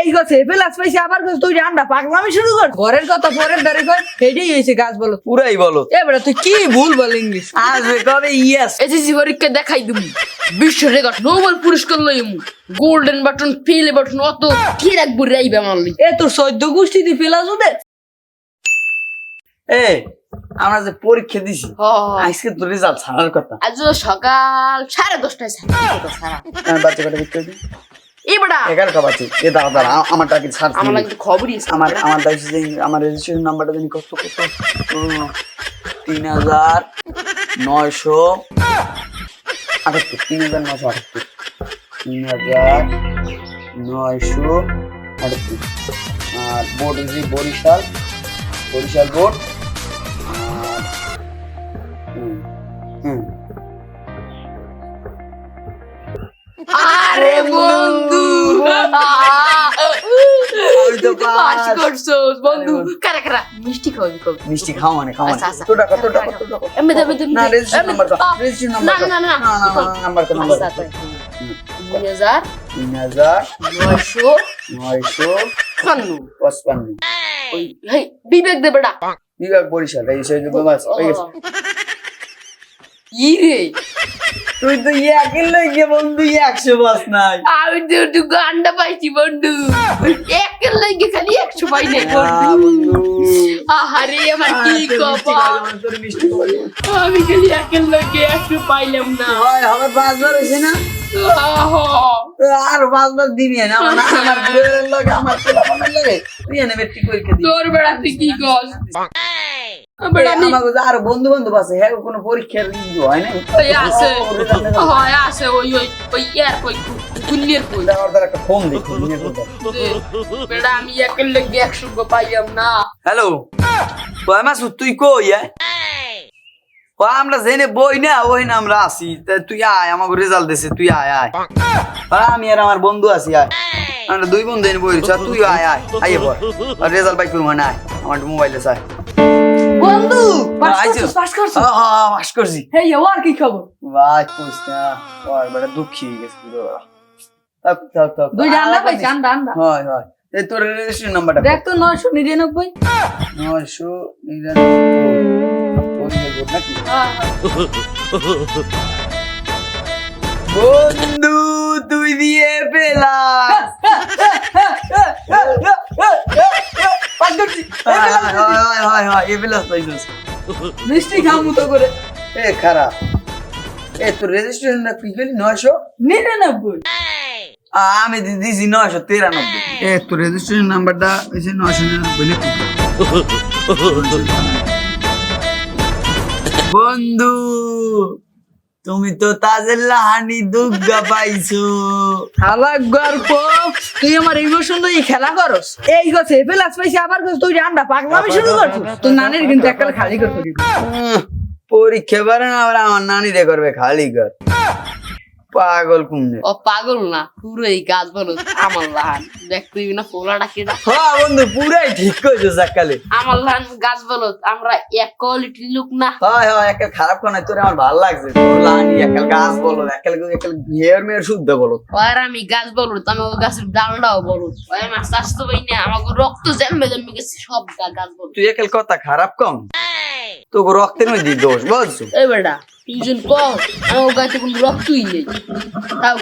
এই গছে প্লাস পাইছে আবার গছ তুই আন্ডা পাগলামি শুরু কর ঘরের কথা পরের দাঁড়ে কর এইটাই হইছে গাছ বলো পুরাই বলো এবারে তুই কি ভুল বল ইংলিশ আসবে কবে ইয়েস এসএসসি পরীক্ষা দেখাই দিবি বিশ্ব রেকর্ড নোবেল পুরস্কার লইমু গোল্ডেন বাটন ফিলে বাটন অত কি রাখবো রাইবে মারলি এ তোর 14 গোষ্ঠীতে প্লাস ওদের এ আমরা যে পরীক্ষা দিছি আজকে তো রেজাল্ট ছাড়ার কথা আজ সকাল 10:30টায় ছাড়া বাচ্চা কটা বিক্রি দিই এই বড়া 11টা বাজে এ দাঁড়া আমারটা কি ছাড় আমার লাগে খবরই আছে আমার দাইছে যে আমার রেজিস্ট্রেশন নাম্বারটা জানি কত 3968 আর বোর্ড হচ্ছে বরিশাল বোর্ড আর আরে বন্ধু আমি তো পাস পাস করছস বন্ধু কারা কারা মিষ্টি খাওয়াবি কবে মিষ্টি খাও মানে আচ্ছা, আচ্ছা। তো টাকা এমনি দেবে না রেজিস্ট্রেশন নাম্বার রেজিস্ট্রেশন না নাম্বার না না নাম্বার 2000 3955 ওই হেই বিবেক দে বেটা বিভাগ বরিশাল এই সেই বাস হয়ে গেছে ই রে তুই তো একের লাগে বন্ধু 100 বাস নাই আমি তো গান্ডা পাইছি বন্ধু একের লাগে খালি 100 পাই নাই বন্ধু আহারে আমার কি কপাল তোর মিষ্টি খাওয়াই আমি খালি একের লাগে 100 পাইলাম না হয় হবে 5বার হইছে না আহা আর 5বার দিবি না আমার বুড়ের লাগে আমার ছেলের লাগে তুই এনে মেট্রিক পরীক্ষা দিবি তোর বেড়া তুই কি কস বেড়া আমি আমাকে আর বন্ধু আছে হ্যাঁ কোনো পরীক্ষার হয় না ওই আছে হয় আছে ওই ইয়ার কই কুলিয়ার কই আমার একটা ফোন দেখি বেড়া আমি একের লাগে 100 পাইলাম না হ্যালো ওই মাসুদ তুই কই ও আমরা জেনে বই না ওই না আমরা আসি তুই আয় আমাকে রেজাল্ট দিছে তুই আয় আমি আর আমার বন্ধু আছি আয় আমরা দুই বন্ধু এনে বই তুই আয় আইয়ে পর আর রেজাল্ট বাই করবো না আমার মোবাইলে চাই বন্ধু পাস করছিস পাস করছি হেই আর কি খবর ভাই কইস না ওই বড় দুঃখী হয়ে গেছে পুরো থাক দুইটা আন্ডা পাইছি আন্ডা হয় এই তোর রেজিস্ট্রেশন নাম্বারটা দেখ তো 999 বন্ধু তুই দিয়ে পেলা মিষ্টি খামু তো করে এ খারাপ এ তোর রেজিস্ট্রেশন কি গেলি 99 আমি দিয়েছি 993 এ তোর রেজিস্ট্রেশন নাম্বারটা হয়েছে 999 নাকি বন্ধু তুমি তো তাজের লাহানি দুর্গা পাইছো খালাক গল্প তুই আমার ইমোশন দিয়ে খেলা করস এই গছে প্লাস পাইছে আবার গছ তুই আন্ডা পাগলামি শুরু করছিস তোর নানির কিন্তু একটা খালি করে দিবি পরীক্ষা পারে না আবার আমার নানি রে করবে খালি কর পাগল কুমনে ও পাগল না পুরোই গাছ বলো আমার লাহান দেখ তুই না পোলাটা কেডা হ্যাঁ বন্ধু পুরাই ঠিক কইছো সকালে আমার লাহান গাছ বলো আমরা এক কোয়ালিটির লোক না হয় একটা খারাপ কোন তোর আমার ভালো লাগছে তোর লানি একাল গাছ বলো একাল মেয়ের শুদ্ধ বলো আর আমি গাছ বলো আমি ওই গাছের ডালটাও বলো ওই আমার স্বাস্থ্য পাই না আমাকে রক্ত জন্মে গেছে সব গাছ বলো তুই একাল কথা খারাপ কম তোকে রক্তের মধ্যে দোষ বুঝছো এই বেটা টিউশন কম আমার গাছে কোনো রক্তই নেই তাও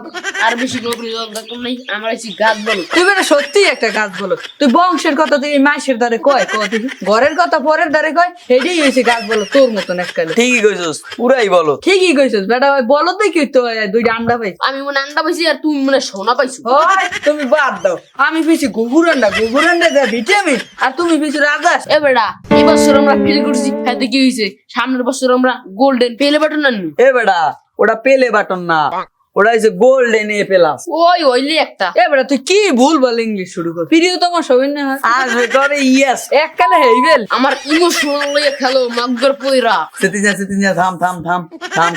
আর বেশি রকম নেই আমার এই গাছ বলো তুই বেটা সত্যি একটা গাছ বলো তুই বংশের কথা তুই মাসের দ্বারে কয় দেখি ঘরের কথা পরের দ্বারে কয় এইটাই হয়েছে গাছ বলো তোর মতন এককালে ঠিকই কইছস পুরাই বলো ঠিকই কইছিস বেটা ওই বলো তুই কি তো দুইটা আন্ডা পাইছি আমি মনে আন্ডা পাইছি আর তুমি মনে সোনা পাইছো ওই তুমি বাদ দাও আমি পিছি গুগুর আন্ডা দেয় ভিটামিন আর তুমি পিছি রাজাস এ বেটা এই বছর আমরা ফেল করছি হ্যাঁ কি হয়েছে সামনের বছর আমরা গোল্ডেন পেলে বাটন আনবো এ বেটা ওটা পেলে বাটন না ওটা হচ্ছে গোল্ডেন এ প্লাস ওইলি একটা এ বেটা তুই কি ভুল বল ইংলিশ শুরু কর প্রিয় তোমার সবাই না আসবে কবে ইয়েস এককালে হেইবেল আমার ইমোশনাল লইয়া খেলো মগর পয়রা সেতিজা থাম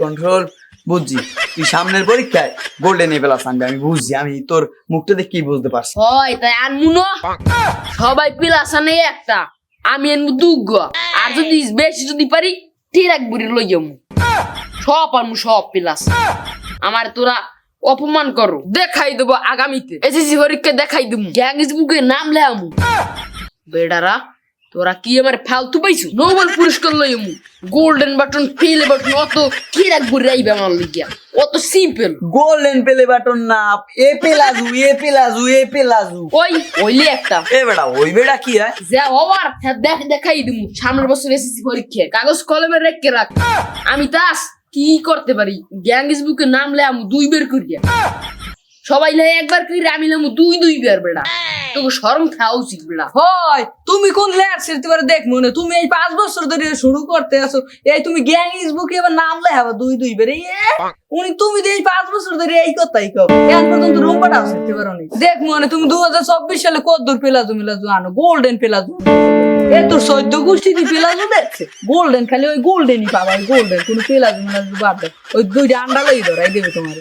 কন্ট্রোল বুঝছি তুই সামনের পরীক্ষায় গোল্ডেন এ প্লাস আনবি আমি বুঝছি আমি তোর মুখটা দেখে কি বুঝতে পারছি হয় তাই আনমু না সবাই প্লাস আনে একটা আমি আনবো দুগ্গ আর যদি বেশি যদি পারি ঠিক বুড়ি লই যাবো সব আনমু সব প্লাস আমার তোরা অপমান করো দেখাই দেবো আগামীতে এসএসসি পরীক্ষা দেখাই দেবো গ্যাংস বুকে নাম লেহামু বেডারা তোরা কি আমার ফালতু পাইছো নোবেল পুরস্কার লইমু গোল্ডেন বাটন ফেলে বাটন অত কি রাখবো রাইবে আমার লিগিয়া অত সিম্পল গোল্ডেন পেলে বাটন না এ পেলাজু এ পেলাজু এ পেলাজু ওইলে একটা এ বেটা ওই বেটা কি হয় যা হওয়ার দেখাই দিমু সামনের বছর এসএসসি পরীক্ষা কাগজ কলমে রেখে রাখ আমি তাস কি করতে পারি গ্যাংস বুকে নাম লেহামু 2 বের করিয়া সবাই লে একবার কইরা আমি লেমু 2 বের বেড়া তোকে শরম খাওয়া উচিত বেড়া হয় তুমি কোন লেয়ার শিখতে পারে দেখ মনে তুমি এই 5 বছর ধরে শুরু করতে আছো এই তুমি গ্যাং ইস বুকে এবার নাম লেখাবা 2 বেরে উনি তুমি তো এই 5 বছর ধরে এই কথাই কও এখন পর্যন্ত রুমপাটাও শিখতে পারো নি দেখ মনে তুমি 2024 সালে কত দূর পেলাজু মিলাজু আনো গোল্ডেন পেলাজু এ তোর 14 গোষ্ঠী দি পেলাজু দেখছে গোল্ডেন খালি ওই গোল্ডেনই পাবা গোল্ডেন কোন পেলাজু মিলাজু বাদ দাও ওই 2টা আন্ডা লই ধরাই দেবে তোমার